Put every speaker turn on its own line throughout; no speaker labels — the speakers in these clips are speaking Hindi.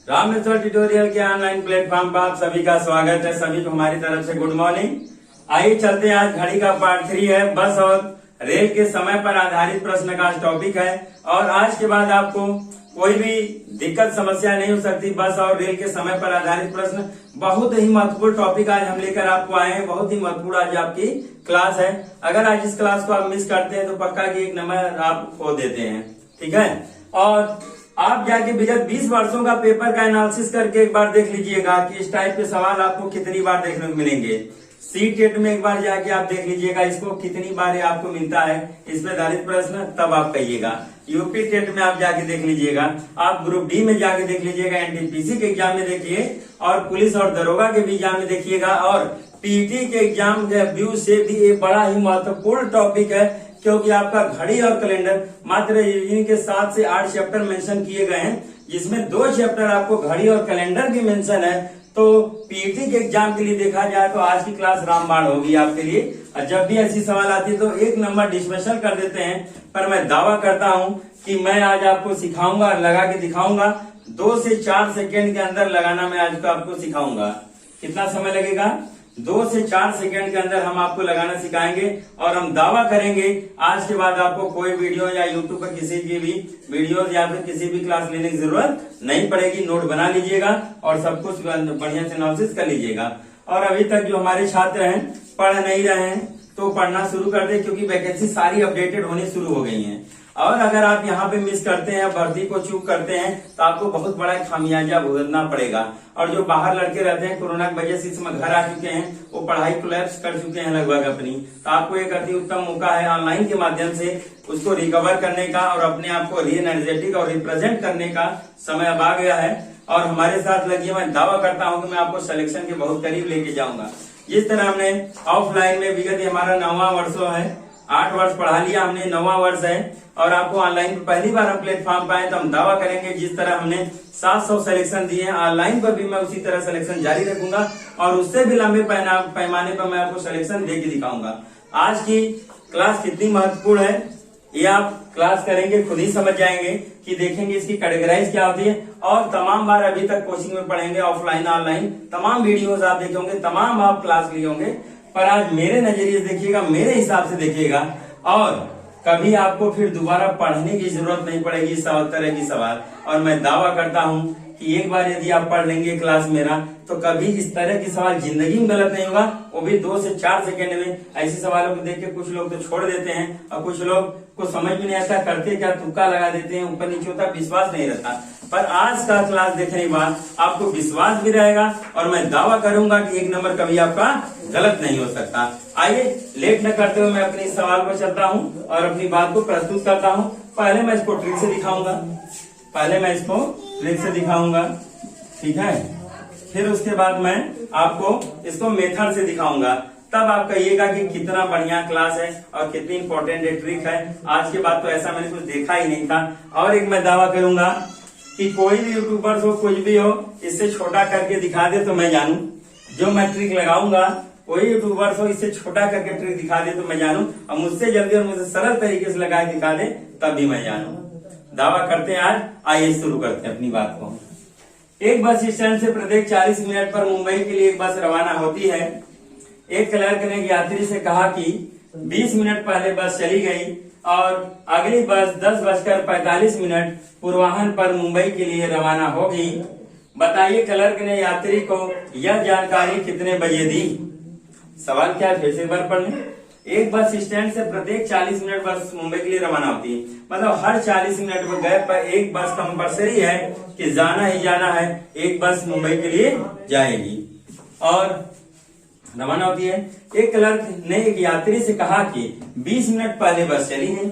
राम मिश्रा ट्यूटोरियल के ऑनलाइन प्लेटफॉर्म पर आप सभी का स्वागत है। सभी को हमारी तरफ से गुड मॉर्निंग। आइए चलते हैं, आज घड़ी का पार्ट 3 है। बस और रेल के समय पर आधारित प्रश्न का टॉपिक है और आज के बाद आपको कोई भी दिक्कत समस्या नहीं हो सकती। बस और रेल के समय पर आधारित प्रश्न बहुत ही महत्वपूर्ण टॉपिक आज हम लेकर आपको आए हैं। बहुत ही महत्वपूर्ण आज आपकी क्लास है। अगर आज इस क्लास को आप मिस करते हैं तो पक्का की एक नंबर आप खो देते हैं, ठीक है। और आप जाके विगत 20 वर्षों का पेपर का एनालिसिस करके एक बार देख लीजिएगा कि इस टाइप के सवाल आपको कितनी बार देखने को मिलेंगे। सी-टेट में एक बार जाके आप देख लीजिएगा इसको कितनी बार आपको मिलता है, इस पे आधारित प्रश्न, तब आप कहिएगा। यूपी टेट में आप जाके देख लीजिएगा, आप ग्रुप डी में जाके देख लीजिएगा, एनटीपीसी के एग्जाम में देखिए और पुलिस और दरोगा के भी एग्जाम में देखिएगा और पीटी के एग्जाम के व्यू से भी एक बड़ा ही महत्वपूर्ण टॉपिक है, क्योंकि आपका घड़ी और कैलेंडर मात्र इनके 7 से 8 चैप्टर मेंशन किए गए हैं, जिसमें 2 चैप्टर आपको घड़ी और कैलेंडर भी मेंशन है। तो पीटी के एग्जाम के लिए देखा जाए तो आज की क्लास रामबाण होगी आपके लिए। और जब भी ऐसी सवाल आती है तो एक नंबर डिस्मिसल कर देते हैं, पर मैं दावा करता हूं कि मैं आज आपको सिखाऊंगा और लगा के दिखाऊंगा। 2 से 4 सेकेंड के अंदर लगाना मैं आज को आपको सिखाऊंगा। कितना समय लगेगा? 2 से 4 सेकंड के अंदर हम आपको लगाना सिखाएंगे और हम दावा करेंगे आज के बाद आपको कोई वीडियो या यूट्यूब पर किसी की भी वीडियो या फिर किसी भी क्लास लेने की जरूरत नहीं पड़ेगी। नोट बना लीजिएगा और सब कुछ बढ़िया से एनालिसिस कर लीजिएगा। और अभी तक जो हमारे छात्र हैं पढ़ नहीं रहे हैं तो पढ़ना शुरू कर दे, क्योंकि वैकेंसी सारी अपडेटेड होनी शुरू हो गई है। और अगर आप यहाँ पे मिस करते हैं, भर्ती को चूक करते हैं, तो आपको बहुत बड़ा खामियाजा भुगतना पड़ेगा। और जो बाहर लड़के रहते हैं कोरोना की वजह से इस समय घर आ चुके हैं, वो पढ़ाई कोलैप्स कर चुके हैं लगभग अपनी, तो आपको एक अति उत्तम मौका है ऑनलाइन के माध्यम से उसको रिकवर करने का और अपने आप को री एनर्जेटिक और रिप्रेजेंट करने का समय अब आ गया है। और हमारे साथ लगिए, मैं दावा करता हूँ कि मैं आपको सिलेक्शन के बहुत करीब लेके जाऊंगा। जिस तरह हमने ऑफलाइन में विगत हमारा 9वां वर्ष है, 8 वर्ष पढ़ा लिया हमने, 9वां वर्ष है और आपको ऑनलाइन पर पहली बार हम प्लेटफॉर्म पाए, तो हम दावा करेंगे जिस तरह हमने 700 सिलेक्शन दिए हैं ऑनलाइन पर भी मैं उसी तरह सिलेक्शन जारी रखूंगा और उससे भी लंबे पैमाने पर मैं आपको सिलेक्शन दे के दिखाऊंगा। आज की क्लास कितनी महत्वपूर्ण है ये आप क्लास करेंगे खुद ही समझ जाएंगे कि देखेंगे इसकी कैटेगराइज क्या होती है। और तमाम बार अभी तक कोचिंग में पढ़ेंगे, ऑफलाइन ऑनलाइन तमाम वीडियोस आप देखे होंगे, तमाम आप क्लास लिए होंगे, पर आज मेरे नजरिए से देखिएगा, मेरे हिसाब से देखिएगा और कभी आपको फिर दोबारा पढ़ने की जरूरत नहीं पड़ेगी इस तरह की सवाल। और मैं दावा करता हूं कि एक बार यदि आप पढ़ लेंगे क्लास मेरा, तो कभी इस तरह की सवाल जिंदगी में गलत नहीं होगा, वो भी 2 से 4 सेकंड में। ऐसे सवालों को देख के कुछ लोग तो छोड़ देते हैं और कुछ लोग को समझ में नहीं आता, करते क्या तुक्का लगा देते हैं, ऊपर नीचे होता, विश्वास नहीं रहता। पर आज का क्लास देखने के बाद आपको विश्वास भी रहेगा और मैं दावा करूंगा कि एक नंबर कभी आपका गलत नहीं हो सकता। आइए लेट न करते हुए मैं अपने सवाल पर चलता हूँ और अपनी बात को प्रस्तुत करता हूँ। पहले मैं इसको ट्रिक से दिखाऊंगा, ठीक है। फिर उसके बाद मैं आपको इसको मेथड से दिखाऊंगा, तब आप कहिएगा कि कितना बढ़िया क्लास है और कितनी इंपॉर्टेंट ट्रिक है। आज के बाद तो ऐसा मैंने कुछ देखा ही नहीं था। और एक मैं दावा करूंगा कि कोई भी यूट्यूबर हो, कुछ भी हो, इससे छोटा करके दिखा दे तो मैं जानू। जो मैं ट्रिक लगाऊंगा कोई यूट्यूबर हो इससे छोटा करके ट्रिक दिखा दे तो मैं जानू, और मुझसे जल्दी और मुझसे सरल तरीके से लगा के दिखा दे तब भी मैं जानू। दावा करते हैं आज। आइए शुरू करते हैं अपनी बात को। एक बस स्टैंड से प्रत्येक 40 मिनट पर मुंबई के लिए एक बस रवाना होती है। एक क्लर्क ने यात्री से कहा कि 20 मिनट पहले बस चली गई और अगली बस 10:45 पूर्वाह्न पर मुंबई के लिए रवाना होगी। बताइए क्लर्क ने यात्री को यह जानकारी कितने बजे दी? सवाल क्या है, फिर से एक बार पढ़ लें। एक बस स्टैंड से प्रत्येक 40 मिनट बस मुंबई के लिए रवाना होती है, मतलब हर 40 मिनट पर गए पर एक बस कंपल्सरी है कि जाना ही जाना है, एक बस मुंबई के लिए जाएगी और रवाना होती है। एक क्लर्क ने एक यात्री से कहा कि 20 मिनट पहले बस चली है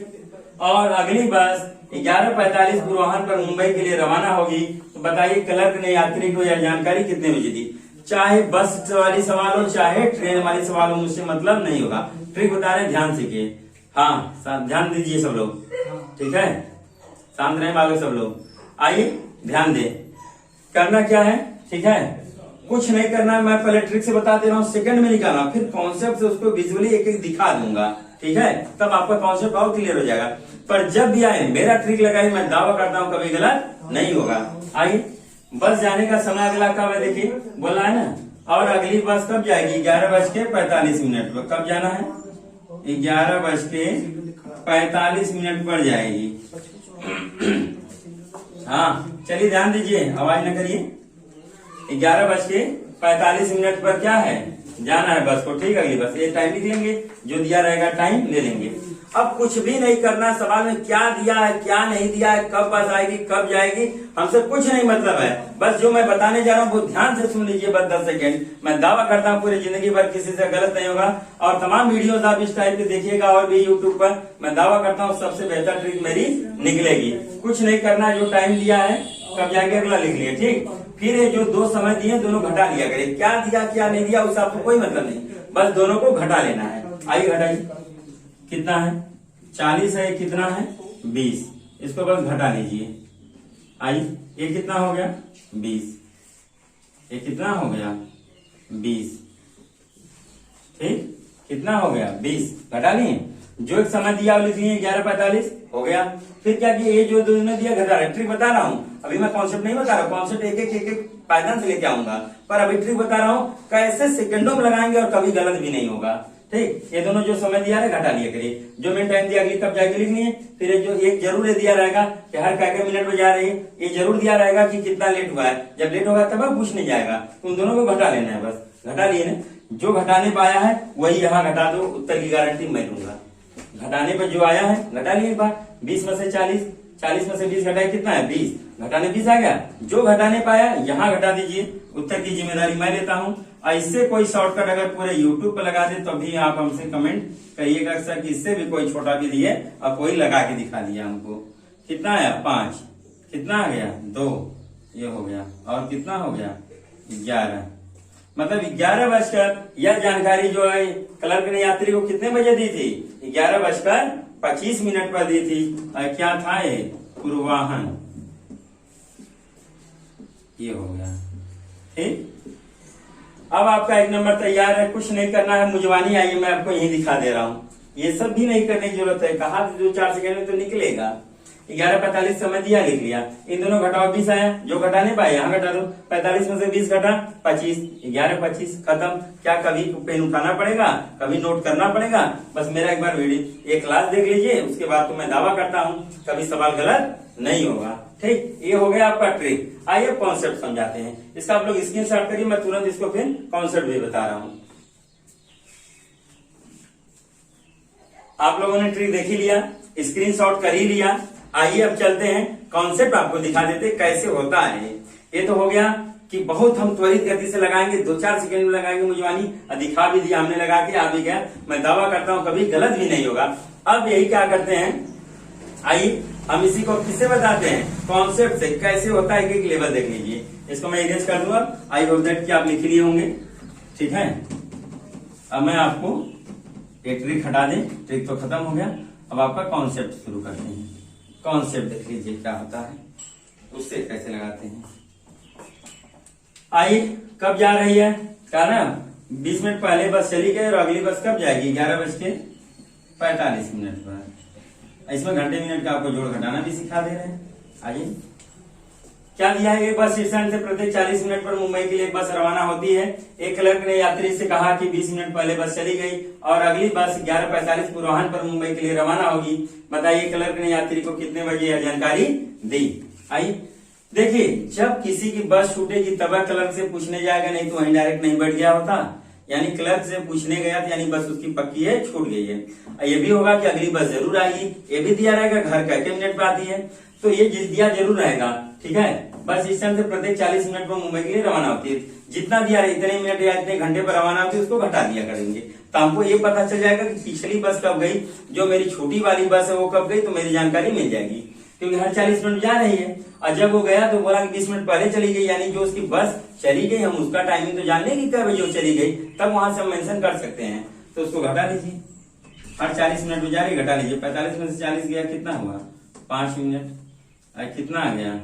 और अगली बस 11:45 पूर्वाह्न पर मुंबई के लिए रवाना होगी। तो बताइए क्लर्क ने यात्री को यह जानकारी कितने बजे दी? चाहे बस वाली सवाल हो चाहे ट्रेन वाली सवाल हो, मुझसे मतलब नहीं होगा। ट्रिक बता रहे, ध्यान सीखिए। हाँ, ध्यान दीजिए सब लोग, ठीक है। शांत रहे बालक सब लोग। आइए ध्यान दें, करना क्या है, ठीक है। कुछ नहीं करना है, मैं पहले ट्रिक से बता दे रहा हूँ, सेकंड में निकालना, फिर कॉन्सेप्ट से उसको विजुअली एक एक दिखा दूंगा, ठीक है। तब आपका कॉन्सेप्ट और क्लियर हो जाएगा। पर जब भी आए मेरा ट्रिक लगाई, मैं दावा करता हूँ कभी गलत नहीं होगा। आइए बस जाने का समय अगला कब है, देखिए बोला है ना। और अगली बस कब जाएगी, 11:45 पर। कब जाना है, 11:45 पर जाएगी। हाँ चलिए ध्यान दीजिए, आवाज न करिए। 11:45 पर क्या है, जाना है बस को, ठीक है। अगली बस ये टाइम लिख लेंगे, जो दिया रहेगा टाइम ले लेंगे। अब कुछ भी नहीं करना, सवाल में क्या दिया है क्या नहीं दिया है, कब बस आएगी कब जाएगी, हमसे कुछ नहीं मतलब है। बस जो मैं बताने जा रहा हूँ वो ध्यान से सुन लीजिए, बस 10 सेकेंड। मैं दावा करता हूँ पूरी जिंदगी भर किसी से गलत नहीं होगा, और तमाम वीडियोस आप इस टाइप के देखिएगा और भी यूट्यूब पर। मैं दावा करता हूँ सबसे बेहतर ट्रिक मेरी निकलेगी। कुछ नहीं करना, जो टाइम दिया है कब जाएंगे अगला लिख लिया, ठीक। फिर ये जो दो समय दिए दोनों घटा लिया करें, क्या दिया क्या नहीं दिया उससे आपको कोई मतलब नहीं, बस दोनों को घटा लेना है। आइए घटाइए, कितना है 40 है, कितना है 20, इसको बस घटा लीजिए। आइए ये कितना हो गया 20, ये कितना हो गया 20, ठीक, कितना हो गया 20, घटा लिए। जो एक समय दिया लिख लिए 11:45 हो गया। फिर क्या किया, ये जो दोनों दिया घटा रहे, ट्रिक बता रहा हूँ अभी, मैं कॉन्सेप्ट नहीं बता रहा हूँ, कॉन्सेप्ट एक एक पायदान से लेके आऊंगा, पर अभी ट्रिक बता रहा हूँ कैसे सेकंडों में लगाएंगे और कभी गलत भी नहीं होगा, ठीक। ये दोनों जो समय दिया है घटा लिया करिए, जो मैंने टाइम दिया अगली कब जाके लिख लिए। फिर जो एक जरूर ये दिया रहेगा कि हर क्या मिनट में जा रही है, ये जरूर दिया रहेगा कि कितना लेट हुआ है, जब लेट होगा तब पूछ नहीं जाएगा, तो उन दोनों को घटा लेना है, बस घटा लिए ना। जो घटाने पाया है वही यहाँ घटा दो, उत्तर की गारंटी मैं दूंगा। घटाने पर जो आया है घटा लिए, 20 में से 40, 40 में से 20 घटाए, कितना है 20, घटाने 20 आ गया। जो घटाने पाया यहाँ घटा दीजिए, उत्तर की जिम्मेदारी मैं लेता हूँ। इससे कोई शॉर्टकट अगर पूरे यूट्यूब पर लगा दे तो भी आप हमसे कमेंट करिएगा सर कि इससे भी कोई छोटा भी दिए और कोई लगा के दिखा दिया हमको। कितना आया 5, कितना आ गया 2, ये हो गया, और कितना हो गया 11। मतलब 11 यह जानकारी जो है क्लर्क ने यात्री को कितने बजे दी थी, 11:25 पर दी थी। क्या था ये, पूर्वाहन, ये हो गया, ठीक। अब आपका एक नंबर तैयार है, कुछ नहीं करना है, मुजवानी आइए मैं आपको यही दिखा दे रहा हूँ, ये सब भी नहीं करने की जरूरत है, कहा 2-4 सेकंड में तो निकलेगा। 11:45 समय दिया लिख लिया, इन दोनों घटाओ 20 आया, जो घटाने पाए यहाँ घटा दो, 45 में से 20 घटा 25, 11:25 खत्म। क्या कभी पेन उठाना पड़ेगा, कभी नोट करना पड़ेगा, बस मेरा एक बार वीडियो एक क्लास देख लीजिए, उसके बाद तो मैं दावा करता हूँ कभी सवाल गलत नहीं होगा, ठीक। ये हो गया आपका ट्रिक। आइए कॉन्सेप्ट समझाते हैं, इसका आप लोग स्क्रीनशॉट करिए, मैं तुरंत इसको फिर कॉन्सेप्ट भी बता रहा हूँ। आप लोगों ने ट्रिक देख ही लिया, स्क्रीनशॉट कर ही लिया, आइए अब चलते हैं कॉन्सेप्ट आपको दिखा देते कैसे होता है। ये तो हो गया कि बहुत हम त्वरित गति से लगाएंगे, 2-4 सेकंड में लगाएंगे मुजवानी, दिखा भी दिया हमने लगा के, आ भी गया, मैं दावा करता हूं कभी गलत भी नहीं होगा। अब यही क्या करते हैं, आइए हम इसी को किससे बताते हैं, कॉन्सेप्ट से। कैसे होता है एक लेवल देख लीजिए, इसको मैं इरेज कर दूंगा, आई होप दैट कि आप लिख लिए होंगे, ठीक है। अब मैं आपको एक ट्रिक हटा दें, ट्रिक तो खत्म हो गया, अब आपका कॉन्सेप्ट शुरू करते हैं। कॉन्सेप्ट देख लीजिए क्या होता है, उससे कैसे लगाते हैं। आइए कब जा रही है, क्या ना 20 मिनट पहले बस चली गई और अगली बस कब जाएगी 11:45 पर। इसमें घंटे मिनट का आपको जोड़ घटाना भी सिखा दे रहे हैं। आइए क्या दिया है, एक बस स्टैंड से प्रत्येक 40 मिनट पर मुंबई के लिए एक बस रवाना होती है। एक क्लर्क ने यात्री से कहा कि 20 मिनट पहले बस चली गई और अगली बस 11:45 पूर्वाह्न पर मुंबई के लिए रवाना होगी। बताइए क्लर्क ने यात्री को कितने बजे यह जानकारी दी। आइए देखिए, जब किसी की बस छूटेगी तब क्लर्क से पूछने जाएगा, नहीं तो वहीं डायरेक्ट नहीं बैठ गया होता, यानी क्लर्क से पूछने गया था, यानी बस उसकी पक्की है, छूट गई है। ये भी होगा कि अगली बस जरूर आएगी, ये भी दिया रहेगा घर कितने मिनट पे आती है, तो ये दिया जरूर रहेगा, ठीक है। बस स्टैंड से प्रत्येक 40 मिनट पर मुंबई के लिए रवाना होती है, जितना दिया है इतने मिनट या इतने घंटे पर रवाना होती है उसको घटा दिया करेंगे, तो हमको ये पता चल जाएगा कि पिछली बस कब गई, जो मेरी छोटी वाली बस है वो कब गई, तो मेरी जानकारी मिल जाएगी, क्योंकि हर 40 मिनट जा रही है। और जब वो गया तो बोला कि 20 मिनट पहले चली गई, यानी जो उसकी बस चली गई हम उसका टाइमिंग तो जान लेंगे क्या बजे वो चली गई, तब वहां से हम मेंशन कर सकते हैं, तो उसको घटा लीजिए। हर 40 मिनट में जा रही, घटा लीजिए, 45 में से 40 गया, कितना हुआ 5 मिनट, कितना आ गया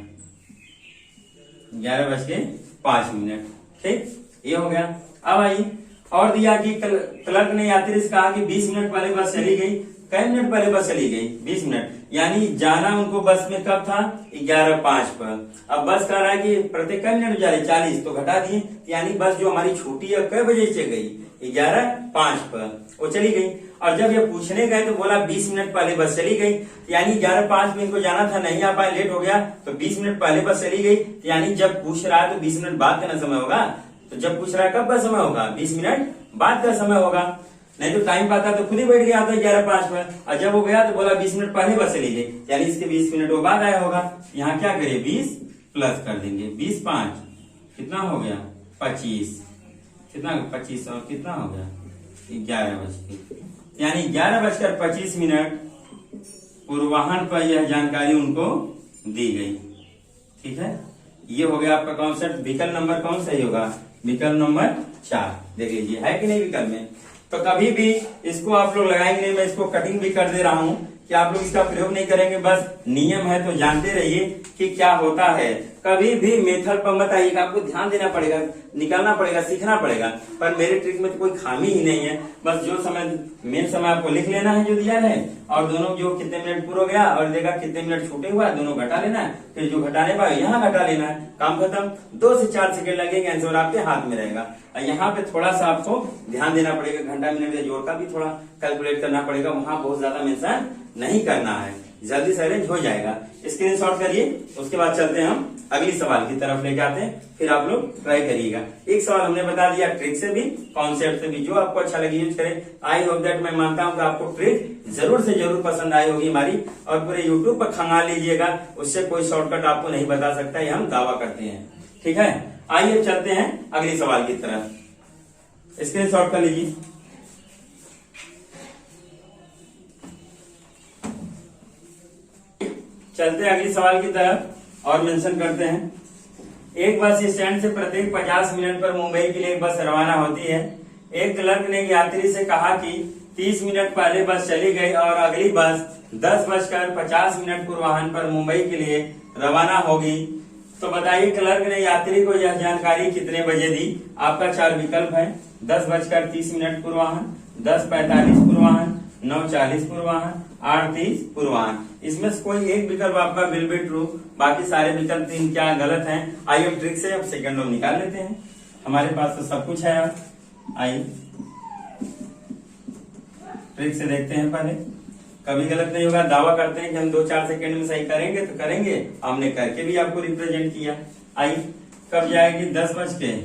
11:05, ठीक, ये हो गया। अब आइए और दिया कि क्लर्क ने यात्री से कहा कि 20 मिनट पहले बस चली गई, कई मिनट पहले बस चली गई 20 मिनट, यानी जाना उनको बस में कब था 11:05 पर। अब बस कह रहा है कि प्रत्येक कई मिनट जा रही 40, तो घटा दिए, यानी बस जो हमारी छूटी है कई बजे से गई 11:05 पर, वो चली गई। और जब ये पूछने गए तो बोला 20 मिनट पहले बस चली गई, यानी 11:05 में इनको जाना था, नहीं आ पाए, लेट हो गया, तो 20 मिनट पहले बस चली गई। यानी जब पूछ रहा है तो 20 मिनट बाद का ना समय होगा, तो जब पूछ रहा है कब का समय होगा 20 मिनट बाद का समय होगा। नहीं तो टाइम पाता तो खुद ही बैठ गया था 11:05 पर, और जब वो गया तो बोला 20 मिनट पहले बस चली गई, यानी इसके 20 मिनट वो बाद आया होगा। यहाँ क्या करिए 20 प्लस कर देंगे, 20 5 कितना हो गया 25, कितना 25 और कितना हो गया 11 बजे, यानी 11:25 पूर्वाह्न पर यह जानकारी उनको दी गई। ठीक है, ये हो गया आपका कॉन्सेप्ट। विकल्प नंबर कौन सही होगा, विकल्प नंबर 4 देख लीजिए, है कि नहीं विकल्प में। तो कभी भी इसको आप लोग लगाएंगे नहीं, मैं इसको कटिंग भी कर दे रहा हूं कि आप लोग इसका प्रयोग नहीं करेंगे, बस नियम है तो जानते रहिए कि क्या होता है। कभी भी मेथड पर मत आइएगा, आपको ध्यान देना पड़ेगा, निकालना पड़ेगा, सीखना पड़ेगा। पर मेरे ट्रिक में तो कोई खामी ही नहीं है, बस जो समय मेन समय आपको लिख लेना है जो दिया है, और दोनों जो कितने मिनट पूरा गया और देगा कितने मिनट छूटे हुआ दोनों घटा लेना है, फिर जो घटाने पाए यहाँ घटा लेना है, काम खत्म। 2 से 4 सेकंड लगेंगे, आंसर आपके हाथ में रहेगा। यहाँ पे थोड़ा सा आपको ध्यान देना पड़ेगा, घंटा मिनट या जोड़ का भी थोड़ा कैलकुलेट करना पड़ेगा, वहां बहुत ज्यादा मेंशन नहीं करना है, जल्दी से अरेंज हो जाएगा। स्क्रीनशॉट करिए, उसके बाद चलते हैं हम अगली सवाल की तरफ लेके आते हैं, फिर आप लोग ट्राई करिएगा। एक सवाल हमने बता दिया ट्रिक से भी कॉन्सेप्ट से भी, जो आपको अच्छा लगे यूज करें। आई होप दैट मैं मानता हूं कि आपको ट्रिक जरूर से जरूर पसंद आई होगी हमारी, और पूरे यूट्यूब पर खंगाल लीजिएगा, उससे कोई शॉर्टकट आपको नहीं बता सकता, ये हम दावा करते हैं। ठीक है, आइए चलते हैं अगली सवाल की तरफ, स्क्रीनशॉट कर लीजिए। चलते हैं अगली सवाल की तरफ और मेंशन करते हैं। एक बस स्टैंड से प्रत्येक 50 मिनट पर मुंबई के लिए एक बस रवाना होती है। एक क्लर्क ने यात्री से कहा कि 30 मिनट पहले बस चली गई और अगली बस 10:50 पूर्वाह्न पर मुंबई के लिए रवाना होगी। तो बताइए क्लर्क ने यात्री को यह जानकारी कितने बजे दी। आपका 4 विकल्प है, 10:30 पूर्वाह्न, 10:45 पूर्वाह्न, 9:40 पूर्वाह्न, 8:30 पूर्वाह्न। इसमें से कोई एक विकल्प आपका विल बी ट्रू, बाकी सारे विकल्प 3 क्या गलत हैं। आइए हम ट्रिक से अब सेकंड में निकाल लेते हैं, हमारे पास तो सब कुछ है। आइए ट्रिक से देखते हैं, पहले कभी गलत नहीं होगा। दावा करते हैं कि हम 2-4 सेकंड में सही करेंगे तो करेंगे, हमने करके भी आपको रिप्रेजेंट किया। आइए कब जाएगी 10:50,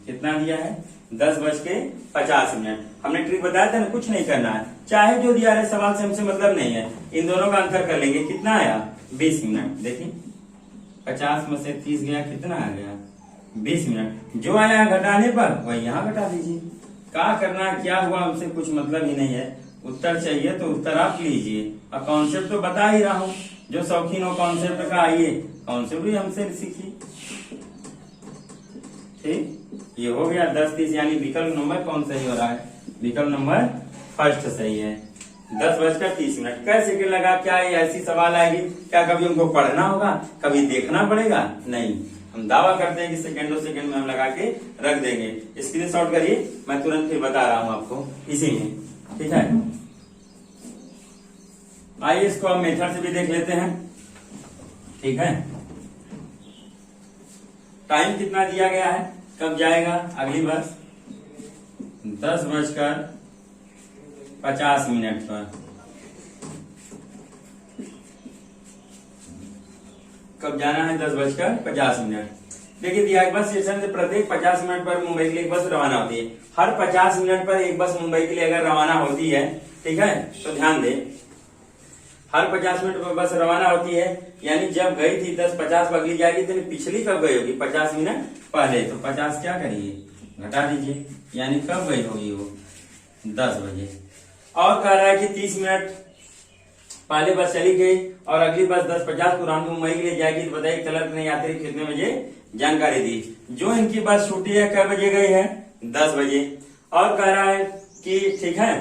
कितना दिया है 10:50। हमने ट्रिक बताया था ना, कुछ नहीं करना है, चाहे जो दिया है सवाल से हमसे मतलब नहीं है, इन दोनों का अंतर कर लेंगे। कितना आया 20 मिनट, देखिए 50 में से 30 गया, कितना आ गया 20 मिनट। जो आया घटाने पर वही यहाँ घटा दीजिए, क्या करना क्या हुआ हमसे कुछ मतलब ही नहीं है। उत्तर चाहिए तो उत्तर आप लीजिए, और कॉन्सेप्ट तो बता ही रहा हूँ, जो शौकीन हो कॉन्सेप्ट का आइए कॉन्सेप्ट भी हमसे सीखिए। ठीक, ये हो गया 10:30, यानी विकल्प नंबर कौन सही हो रहा है, विकल्प नंबर फर्स्ट सही है। 10:30। कैसे सेकंड लगा, क्या ये ऐसी सवाल आएगी, क्या कभी हमको पढ़ना होगा, कभी देखना पड़ेगा, नहीं, हम दावा करते हैं कि सेकंडों सेकंड में हम लगा के रख देंगे। स्क्रीनशॉट करिए, मैं तुरंत फिर बता रहा हूं आपको इसी में। ठीक है, आइए इसको हम मेथड से भी देख लेते हैं। ठीक है, टाइम कितना दिया गया है, कब जाएगा अगली बस 10:50 पर। कब जाना है 10:50। देखिए दिया है, बस स्टेशन से प्रत्येक 50 मिनट पर मुंबई के लिए एक बस रवाना होती है। हर 50 मिनट पर एक बस मुंबई के लिए अगर रवाना होती है, ठीक है, तो ध्यान दें, हर 50 मिनट पर बस रवाना होती है, यानी जब गई थी 10:50 अगली जाएगी, तो पिछली कब गई होगी 50 मिनट पहले, तो 50 क्या करिए घटा दीजिए, यानी कब गई होगी वो 10 बजे। और कह रहा है कि 30 मिनट पहले बस चली गई और अगली बस 10:50 पूर्वाह्न मुंबई के लिए जाएगी, तो बताइए क्लर्क ने यात्री कितने बजे जानकारी दी। जो इनकी बस छूटी है कब बजे गई है 10 बजे। और कह रहा है कि ठीक है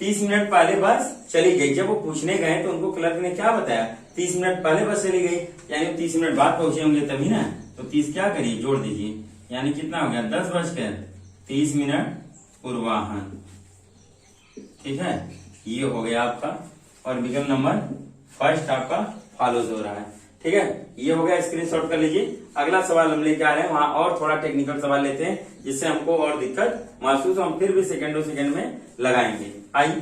30 मिनट पहले बस चली गई। जब वो पूछने गए तो उनको क्लर्क ने क्या बताया, 30 मिनट पहले बस चली गई, यानी 30 मिनट बाद पहुंचे होंगे तभी ना, तो 30 क्या करिए जोड़ दीजिए, यानी कितना हो गया 10:30 पूर्वाह्न। ठीक है, ये हो गया आपका, और विकल्प नंबर फर्स्ट आपका फॉलोज हो रहा है। ठीक है, ये हो गया, स्क्रीनशॉट कर लीजिए। अगला सवाल हम लेके आ रहे हैं, वहां और थोड़ा टेक्निकल सवाल लेते हैं जिससे हमको और दिक्कत महसूस हो, हम फिर भी सेकंड में लगाएंगे। आइए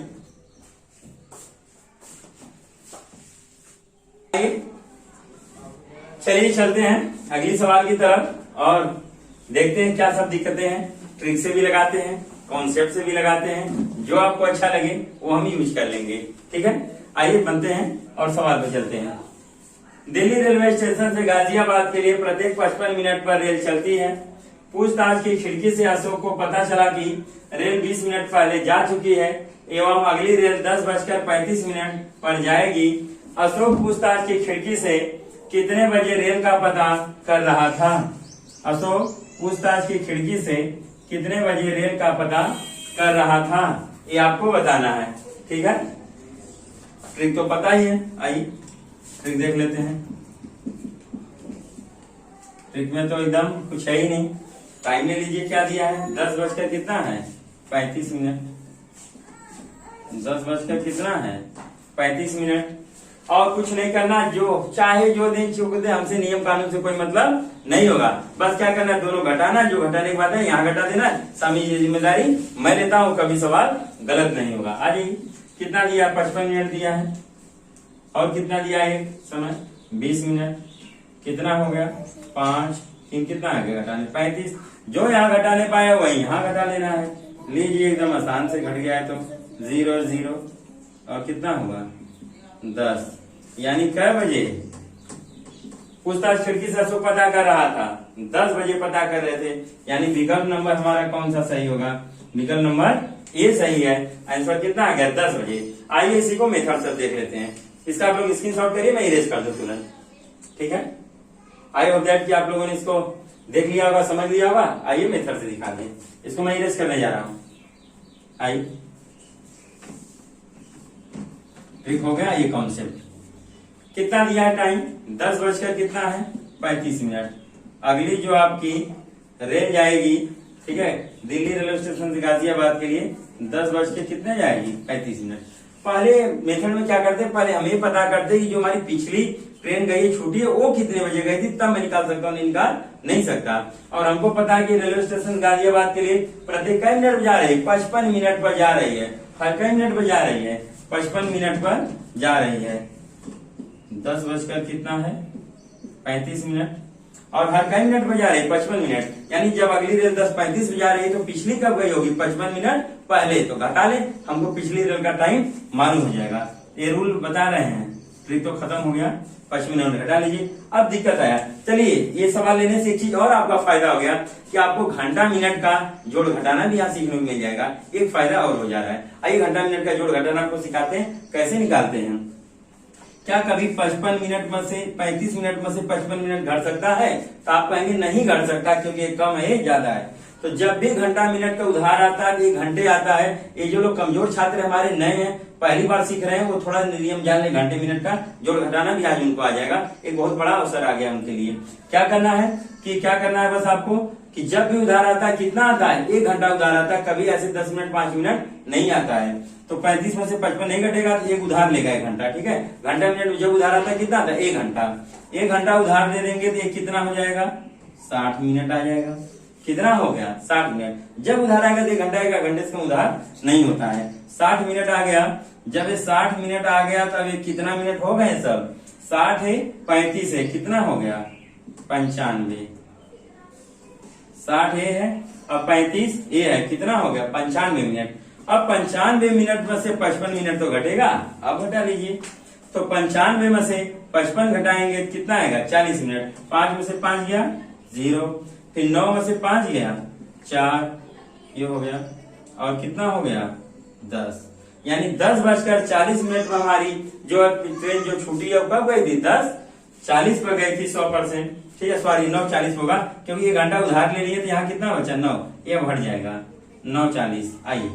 चलिए चलते हैं अगली सवाल की तरफ और देखते हैं क्या सब दिक्कतें हैं। ट्रिक से भी लगाते हैं, कॉन्सेप्ट से भी लगाते हैं, जो आपको अच्छा लगे वो हम यूज कर लेंगे। ठीक है, आइए बनते हैं और सवाल पे चलते हैं। दिल्ली रेलवे स्टेशन से गाजियाबाद के लिए प्रत्येक 55 मिनट पर रेल चलती है। पूछताछ की खिड़की से अशोक को पता चला कि रेल 20 मिनट पहले जा चुकी है एवं अगली रेल 10:35 पर जाएगी। अशोक पूछताछ की खिड़की से कितने बजे रेल का पता कर रहा था? अशोक पूछताछ की खिड़की से कितने बजे रेल का पता कर रहा था, ये आपको बताना है। ठीक है, ट्रिक तो पता ही है, आइए ट्रिक देख लेते हैं। ट्रिक में तो एकदम कुछ है ही नहीं। टाइम ले लीजिए, क्या दिया है, 10 कितना है 35 मिनट। 10 कितना है 35 मिनट। और कुछ नहीं करना, जो चाहे जो दें चूक दे, हमसे नियम कानून से कोई मतलब नहीं होगा। बस क्या करना, दोनों घटाना, जो घटाने के बाद है यहाँ घटा देना। स्वामी ये जिम्मेदारी मैं लेता हूँ, कभी सवाल गलत नहीं होगा। आ जाइए, कितना दिया 55 मिनट दिया है, और कितना दिया है समय 20 मिनट। कितना हो गया 5, 3 कितना आ गया घटाने 35। जो यहाँ घटाने पाया वही यहाँ घटा लेना है। लीजिए, एकदम आसान से घट गया है तो 0 0 और कितना होगा 10। यानी कै बजे पूछताछ खिड़की से अशोक पता कर रहा था, 10 बजे पता कर रहे थे। यानी विकल्प नंबर हमारा कौन सा सही होगा, विकल्प नंबर ए सही है। आंसर कितना आ गया 10 बजे। आइए इसी को मेथड से देख लेते हैं। इसका आप लोग स्क्रीनशॉट करिए, मैं इरेज कर दूं तुरंत। ठीक है, आई होप दैट कि आप लोगों ने इसको देख लिया होगा, समझ लिया होगा। आइए मेथड से दिखा दें, इसको मैं इरेज करने जा रहा हूं। आइए, ठीक हो गया ये कॉन्सेप्ट। कितना दिया है टाइम, 10 कितना है 35 मिनट। अगली जो आपकी रेल जाएगी, ठीक है, दिल्ली रेलवे स्टेशन से गाजियाबाद के लिए 10 कितने जाएगी 35 मिनट। पहले मेथड में क्या करते हैं, पहले हमें पता करते कि जो हमारी पिछली ट्रेन गई है छूटी है वो कितने बजे गई थी, तब मैं निकाल सकता हूँ, नहीं निकाल नहीं सकता। और हमको पता है कि रेलवे स्टेशन गाजियाबाद के लिए प्रत्येक कई मिनट पर जा रही है, 55 मिनट पर जा रही है। हर कई मिनट पर जा रही है, 55 मिनट पर जा रही है। 10 कितना है 35 मिनट, और हर कई मिनट पर जा रही है 55 मिनट। यानी जब अगली रेल 10:35 पर जा रही है तो पिछली कब गई होगी 55 मिनट पहले। तो घटा ले, हमको पिछली रेल का टाइम मालूम हो जाएगा। ये रूल बता रहे हैं। ट्रिक तो खत्म हो गया, 55 मिनट घटा लीजिए। अब दिक्कत आया, चलिए ये सवाल लेने से एक चीज और आपका फायदा हो गया कि आपको घंटा मिनट का जोड़ घटाना भी यहाँ सीखने को मिल जाएगा। एक फायदा और हो जा रहा है। आइए घंटा मिनट का जोड़ घटाना आपको सिखाते हैं, कैसे निकालते हैं। क्या कभी 55 मिनट में से 35 मिनट में से 55 मिनट घट सकता है? तो आप कहेंगे नहीं घट सकता, क्योंकि ये कम है, ज्यादा है। तो जब भी घंटा मिनट का उधार आता है, एक घंटे आता है, ये जो लोग कमजोर छात्र हमारे नए हैं, पहली बार सीख रहे हैं, वो थोड़ा नियम जान ले, घंटे मिनट का जोड़ घटाना भी आज उनको आ जाएगा। एक बहुत बड़ा अवसर आ गया उनके लिए। क्या करना है कि क्या करना है बस आपको, कि जब भी उधार आता है, कितना आता है 1 घंटा उधार आता है, कभी ऐसे 10 मिनट 5 मिनट नहीं आता है। तो 35 में से 55 नहीं घटेगा तो एक उधार लेगा 1 घंटा। ठीक है, घंटा मिनट जब उधार आता है कितना आता है 1 घंटा। 1 घंटा उधार दे देंगे तो ये कितना हो जाएगा 60 मिनट आ जाएगा। कितना हो गया 60 मिनट। जब उधार आएगा तो 1 घंटा आएगा, घंटे से कम उधार नहीं होता है। 60 मिनट आ गया। जब ये 60 मिनट आ गया तब ये कितना मिनट हो गए सब, 60 है 35 है, कितना हो गया 95। 60 है और 35 ये है, कितना हो गया 95 मिनट। अब 95 मिनट में से 55 मिनट तो घटेगा, अब घटा लीजिए। तो 95 में से 55 घटाएंगे कितना आएगा 40 मिनट। 5 में से 5 गया 0, फिर 9 में से 5 गया 4, ये हो गया, और कितना हो गया 10। यानी 10:40 में हमारी जो ट्रेन जो छूटी है कब गई थी 10:40 पर गई थी 100%। ठीक है, सॉरी 9:40 होगा, क्योंकि ये घंटा उधार ले लिए तो यहाँ कितना बचा 9, ये बढ़ जाएगा 9:40। आइए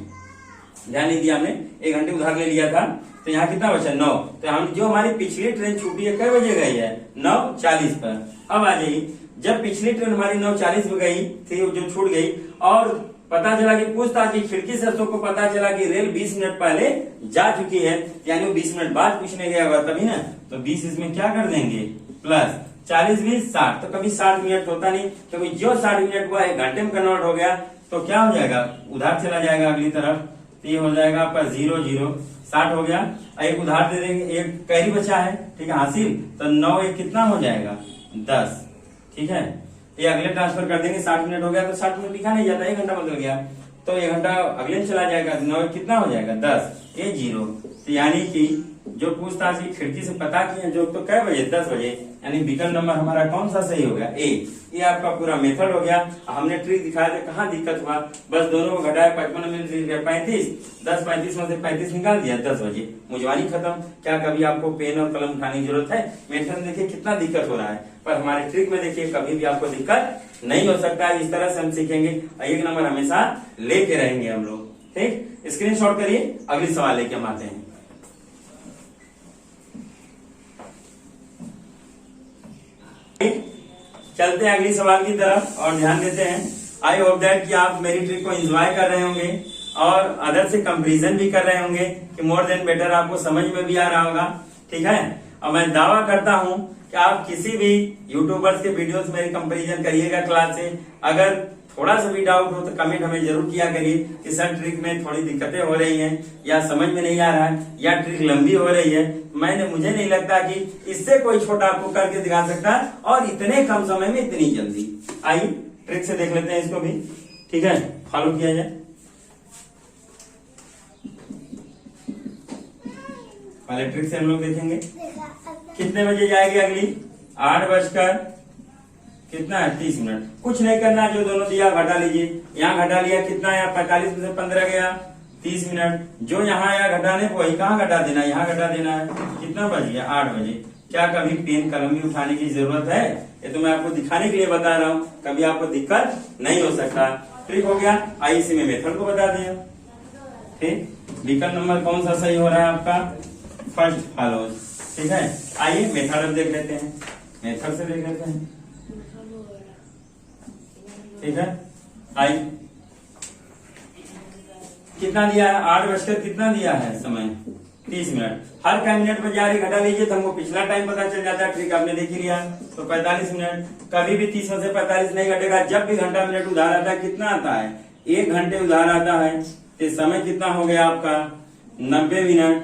ध्यान नहीं दिया हमने, 1 घंटे उधार ले लिया था तो यहाँ कितना बचा 9। तो हम जो हमारी पिछली ट्रेन छूटी है कई बजे गई है 9:40 पर। अब आ जाइए, जब पिछली ट्रेन हमारी 9:40 में गई थी जो छूट गई, और पता चला कि पूछताछ की खिड़की से सबको पता चला कि रेल 20 मिनट पहले जा चुकी है, यानी वो 20 मिनट बाद पूछने गया होगा तभी ना। तो 20 इसमें क्या कर देंगे प्लस 40 20 60, तो कभी 60 मिनट होता नहीं, क्योंकि जो 60 मिनट हुआ 1 घंटे में कन्वर्ट हो गया तो क्या हो जाएगा, उधार चला जाएगा अगली तरफ। तो ये हो जाएगा आपका 0 0 60 हो गया। एक उधार दे देंगे, एक कैरी बचा है, ठीक है हासिल, तो 9 एक कितना हो जाएगा 10, ठीक है। ये अगले ट्रांसफर कर देंगे, 60 मिनट हो गया तो 60 मिनट लिखा नहीं जाता, 1 घंटा बदल गया तो 1 घंटा अगले में चला जाएगा, 9 कितना हो जाएगा 10, ये 0। तो यानी कि जो पूछताछ की खिड़की से पता किया जो तो कै बजे 10 बजे, यानी विकल्प नंबर हमारा कौन सा सही हो गया ए। ये आपका पूरा मेथड हो गया। हमने ट्रिक दिखाया था, कहाँ दिक्कत हुआ, बस दोनों को घटाया 55 में 35, 10 35 में से 35 निकाल दिया 10 बजे, मुजवानी खत्म। क्या कभी आपको पेन और कलम उठाने की जरूरत है? मेथड में देखिए कितना दिक्कत हो रहा है, पर हमारे ट्रिक में देखिए कभी भी आपको दिक्कत नहीं हो सकता है। इस तरह से हम सीखेंगे, 1 नंबर हमेशा लेके रहेंगे हम लोग, ठीक। स्क्रीनशॉट करिए, अगली सवाल लेके हम आते हैं। चलते हैं अगली सवाल की तरफ और ध्यान देते हैं। आई होप दैट कि आप मेरी ट्रिक को एंजॉय कर रहे होंगे और अदर से कंपैरिजन भी कर रहे होंगे कि मोर देन बेटर आपको समझ में भी आ रहा होगा, ठीक है। और मैं दावा करता हूं कि आप किसी भी यूट्यूबर्स के वीडियोस में कंपैरिजन करिएगा क्लास से, अगर थोड़ा सा भी डाउट हो तो कमेंट हमें जरूर किया करिए कि सर ट्रिक में थोड़ी दिक्कतें हो रही हैं या समझ में नहीं आ रहा है या ट्रिक लंबी हो रही है। मुझे नहीं लगता कि इससे कोई छोटा आपको करके दिखा सकता है और इतने कम समय में इतनी जल्दी। आइए ट्रिक से देख लेते हैं इसको भी, ठीक है, फॉलो किया जाए। पहले ट्रिक से हम लोग देखेंगे कितने बजे जाएगी अगली, 8 बजकर कितना है 30 मिनट। कुछ नहीं करना, जो दोनों दिया घटा लीजिए, यहाँ घटा लिया कितना है 45 में से 15 गया 30 मिनट, जो यहाँ आया घटाने को वही कहाँ घटा देना, यहाँ घटा देना है, कितना बज गया 8 बजे। क्या कभी पेन कलम भी उठाने की जरूरत है? ये तो मैं आपको दिखाने के लिए बता रहा हूँ, कभी आपको दिक्कत नहीं हो सकता। ट्रिक हो गया। आइए इसी में मेथड को बता दिया, ठीक। विकल्प नंबर कौन सा सही हो रहा है आपका, फर्स्ट फॉलोज, ठीक है। आइए मेथड अब देख लेते हैं, मेथड से देख लेते हैं, ठीक है। आइए कितना दिया है, 8 बजकर कितना दिया है समय 30 मिनट। हर का मिनट पर जा रही घटा लीजिए तो हमको पिछला टाइम पता चल जाता है, ट्रिक आपने देख ही लिया। तो 45 मिनट, कभी भी 30 में से 45 नहीं घटेगा। जब भी घंटा मिनट उधार आता है कितना आता है, 1 घंटे उधार आता है, तो समय कितना हो गया आपका 90 मिनट,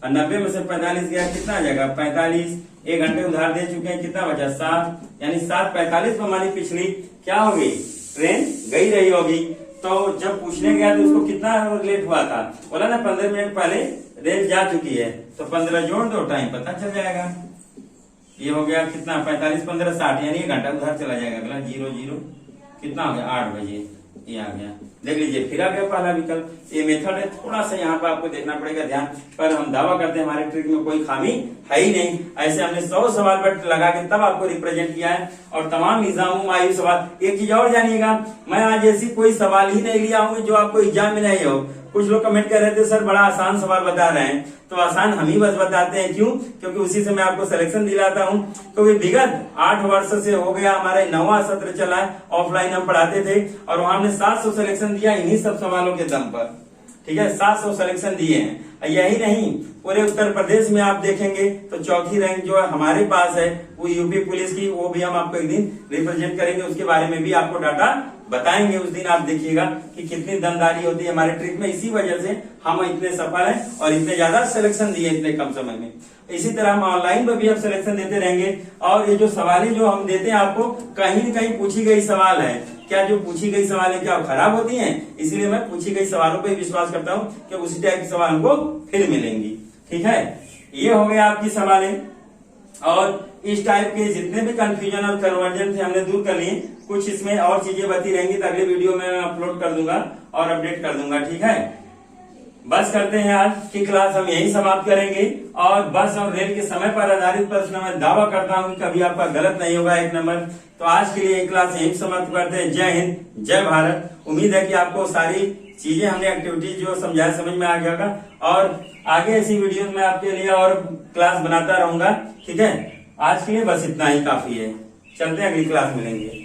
और 90 में से 45 गया कितना आ जाएगा 45। 1 घंटे उधार दे चुके हैं, कितना बचा 7, यानी 7:45 पर हमारी पिछली क्या होगी, ट्रेन गई रही होगी। तो जब पूछने गया तो उसको कितना लेट हुआ था, बोला ना 15 मिनट पहले रेल जा चुकी है, तो 15 जोड़ दो, टाइम पता चल जाएगा। ये हो गया कितना 45 15 60, यानी 1 घंटा उधर चला जाएगा। अगला 0 0 कितना हो गया 8 बजे, ये आ गया। देख लीजिए फिर आ गया पहला विकल्प। ये मेथड है, थोड़ा सा यहाँ पर आपको देखना पड़ेगा ध्यान, पर हम दावा करते हैं हमारे ट्रिक में कोई खामी है ही नहीं। ऐसे हमने 100 सवाल पर लगा के तब आपको रिप्रेजेंट किया है, और तमाम एग्जामों में आयु सवाल। एक चीज और जानिएगा, मैं आज ऐसी कोई सवाल ही नहीं लिया हूँ जो आपको एग्जाम में नहीं हो। कुछ लोग कमेंट कर रहे थे सर बड़ा आसान सवाल बता रहे हैं, तो आसान हम ही बस बताते हैं। क्यों? क्योंकि उसी से मैं आपको सिलेक्शन दिलाता हूँ। क्योंकि विगत 8 वर्ष से हो गया, हमारा 9वां सत्र चला है, ऑफलाइन हम पढ़ाते थे और वहां हमने 700 सिलेक्शन दिया इन्हीं सब सवालों के दम पर, ठीक है। 700 सिलेक्शन दिए हैं। यही नहीं, पूरे उत्तर प्रदेश में आप देखेंगे तो चौथी रैंक जो हमारे पास है वो यूपी पुलिस की, वो भी हम आपको एक दिन रिप्रेजेंट करेंगे, उसके बारे में भी आपको डाटा बताएंगे। उस दिन आप देखिएगा कि कितनी दमदारी होती है हमारे ट्रिक में। इसी वजह से हम इतने सफल हैं और इतने ज्यादा सिलेक्शन दिए इतने कम समय में। इसी तरह हम ऑनलाइन पर भी अब सिलेक्शन देते रहेंगे। और ये जो सवालें जो हम देते हैं आपको, कहीं न कहीं पूछी गई सवाल है। क्या जो पूछी गई सवाल है क्या खराब होती हैं? इसीलिए मैं पूछी गई सवालों पर विश्वास करता हूँ कि उसी टाइप के सवाल हमको फिर मिलेंगी, ठीक है। ये हो गया आपकी सवालें, और इस टाइप के जितने भी कंफ्यूजन और कन्वर्जन थे हमने दूर कर लिए। कुछ इसमें और चीजें बची रहेंगी तो अगले वीडियो में मैं अपलोड कर दूंगा और अपडेट कर दूंगा, ठीक है। बस करते हैं आज की क्लास हम यही समाप्त करेंगे। और बस और रेल के समय पर आधारित प्रश्न मैं दावा करता हूँ कि कभी आपका गलत नहीं होगा 1 नंबर। तो आज के लिए क्लास यही समाप्त करते हैं। जय हिंद, जय भारत। उम्मीद है कि आपको सारी चीजें हमने एक्टिविटीज जो समझाया समझ में आ गया होगा, और आगे ऐसी वीडियो में आपके लिए और क्लास बनाता रहूंगा, ठीक है। आज के लिए बस इतना ही काफी है। चलते हैं, अगली क्लास मिलेंगे।